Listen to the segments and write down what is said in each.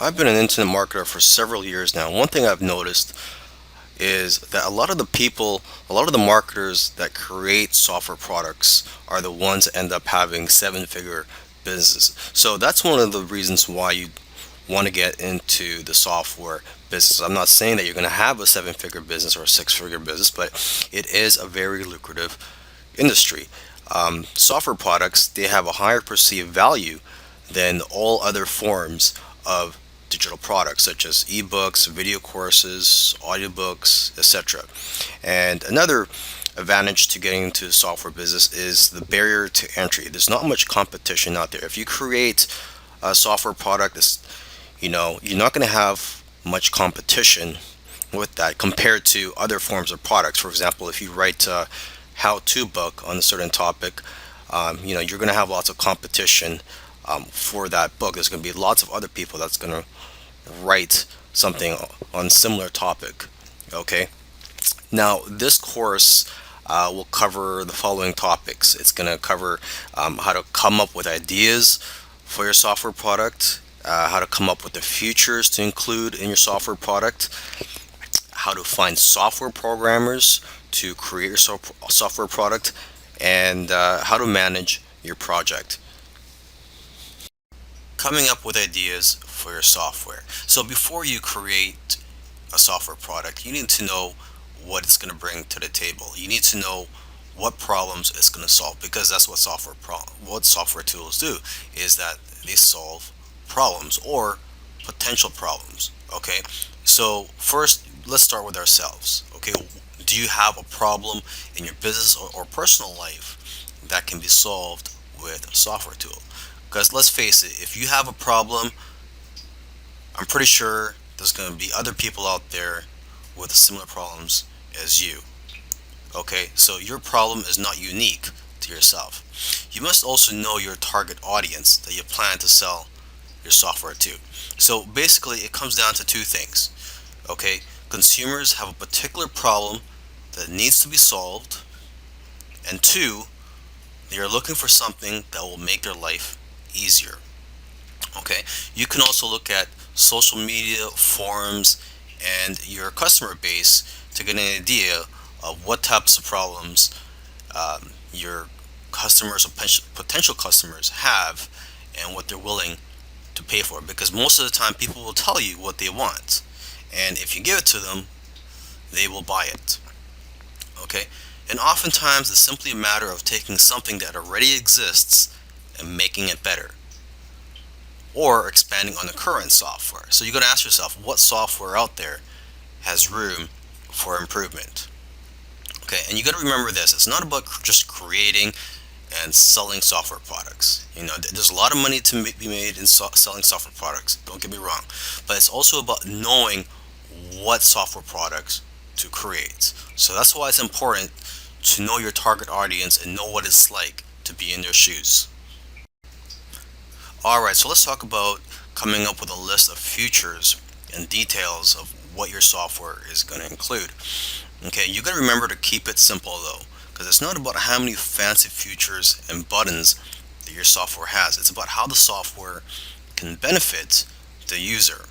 I've been an internet marketer for several years now. One thing I've noticed is that a lot of the marketers that create software products are the ones that end up having seven-figure businesses. So that's one of the reasons why you want to get into the software business. I'm not saying that you're going to have a seven-figure business or a six-figure business, but it is a very lucrative industry. Software products, they have a higher perceived value than all other forms of digital products such as ebooks, video courses, audiobooks, etc. And another advantage to getting into the software business is the barrier to entry. There's not much competition out there. If you create a software product that's, you're not going to have much competition with that compared to other forms of products. For example, if you write a how-to book on a certain topic, you're going to have lots of competition for that book. There's going to be lots of other people that's going to write something on similar topic. Okay. Now, this course will cover the following topics. It's going to cover how to come up with ideas for your software product, how to come up with the features to include in your software product, how to find software programmers to create your software product, and how to manage your project. Coming up with ideas for your software. So before you create a software product, you need to know what it's going to bring to the table. You need to know what problems it's going to solve, because that's what software tools do, is that they solve problems or potential problems. Okay, so first let's start with ourselves. Okay, do you have a problem in your business or personal life that can be solved with a software tool? Because let's face it, if you have a problem, I'm pretty sure there's going to be other people out there with similar problems as you. Okay, so your problem is not unique to yourself. You must also know your target audience that you plan to sell your software to. So basically, it comes down to two things. Okay, consumers have a particular problem that needs to be solved, and two, they are looking for something that will make their life easier. Okay, you can also look at social media, forums, and your customer base to get an idea of what types of problems your customers or potential customers have and what they're willing to pay for. Because most of the time, people will tell you what they want, and if you give it to them, they will buy it. Okay, and oftentimes it's simply a matter of taking something that already exists and making it better, or expanding on the current software. So you got to ask yourself, what software out there has room for improvement? Okay, and you got to remember this: it's not about just creating and selling software products. There's a lot of money to be made in selling software products. Don't get me wrong, but it's also about knowing what software products to create. So that's why it's important to know your target audience and know what it's like to be in their shoes. Alright, so let's talk about coming up with a list of features and details of what your software is going to include. Okay, you got to remember to keep it simple though, because it's not about how many fancy features and buttons that your software has. It's about how the software can benefit the user.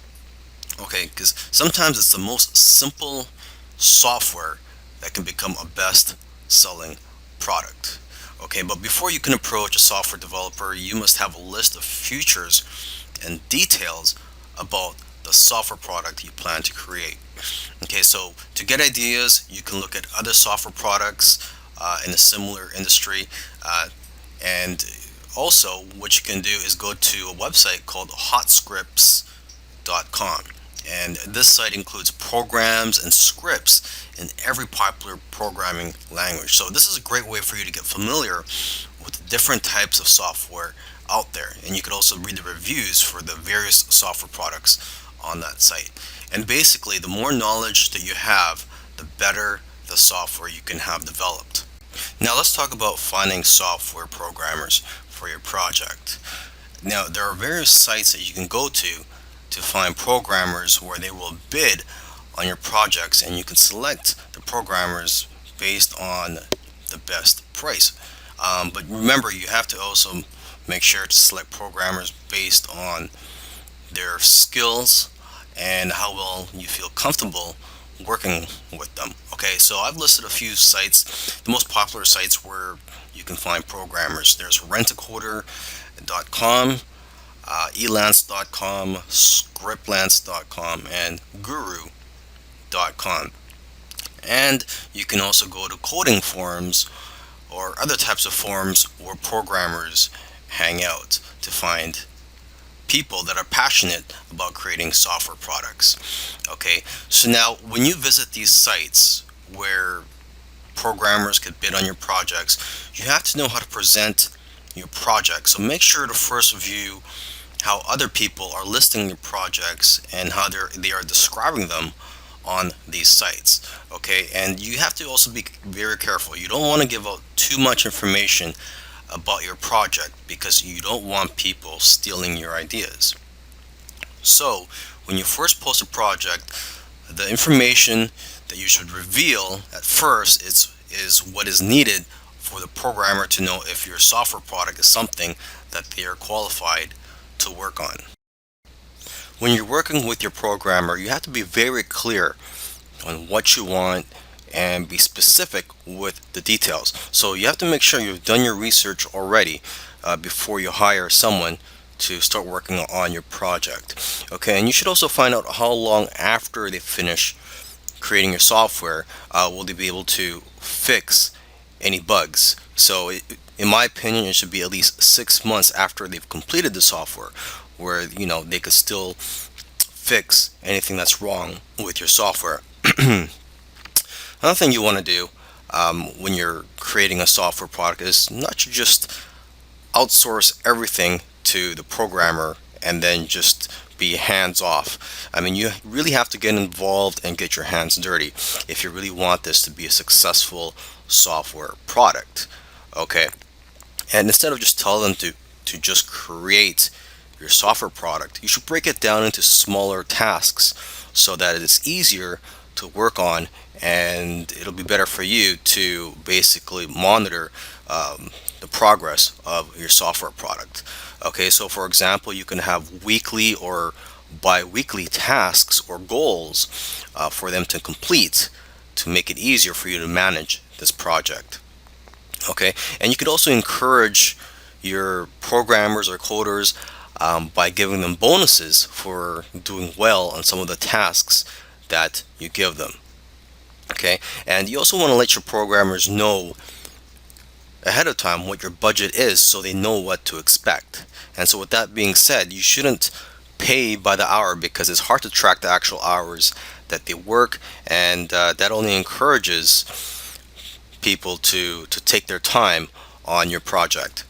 Okay, because sometimes it's the most simple software that can become a best selling product. Okay, but before you can approach a software developer, you must have a list of features and details about the software product you plan to create. Okay, so to get ideas, you can look at other software products in a similar industry, and also what you can do is go to a website called hotscripts.com. And this site includes programs and scripts in every popular programming language. So this is a great way for you to get familiar with the different types of software out there. And you could also read the reviews for the various software products on that site. And basically, the more knowledge that you have, the better the software you can have developed. Now let's talk about finding software programmers for your project. Now there are various sites that you can go to find programmers where they will bid on your projects, and you can select the programmers based on the best price. But remember, you have to also make sure to select programmers based on their skills, and how well you feel comfortable working with them. Okay, so I've listed a few sites, the most popular sites where you can find programmers. There's rentacoder.com, elance.com, scriptlance.com, and guru.com. And you can also go to coding forums or other types of forums where programmers hang out to find people that are passionate about creating software products. Okay, so now when you visit these sites where programmers could bid on your projects, you have to know how to present your project. So make sure to first view how other people are listing your projects and how they are describing them on these sites. Okay, and you have to also be very careful. You don't want to give out too much information about your project because you don't want people stealing your ideas. So when you first post a project, the information that you should reveal at first is what is needed for the programmer to know if your software product is something that they are qualified to work on. When you're working with your programmer, you have to be very clear on what you want and be specific with the details. So you have to make sure you've done your research already before you hire someone to start working on your project. Okay, and you should also find out how long after they finish creating your software will they be able to fix any bugs. So in my opinion, it should be at least 6 months after they've completed the software where they could still fix anything that's wrong with your software. Another thing you want to do when you're creating a software product is not to just outsource everything to the programmer and then just be hands off. I mean, you really have to get involved and get your hands dirty if you really want this to be a successful software product. Okay, and instead of just tell them to just create your software product, you should break it down into smaller tasks so that it is easier to work on, and it'll be better for you to basically monitor the progress of your software product. Okay, so for example, you can have weekly or bi-weekly tasks or goals for them to complete to make it easier for you to manage this project. Okay, and you could also encourage your programmers or coders by giving them bonuses for doing well on some of the tasks that you give them. Okay, and you also want to let your programmers know ahead of time what your budget is so they know what to expect. And so with that being said, you shouldn't pay by the hour because it's hard to track the actual hours that they work, and that only encourages people to take their time on your project.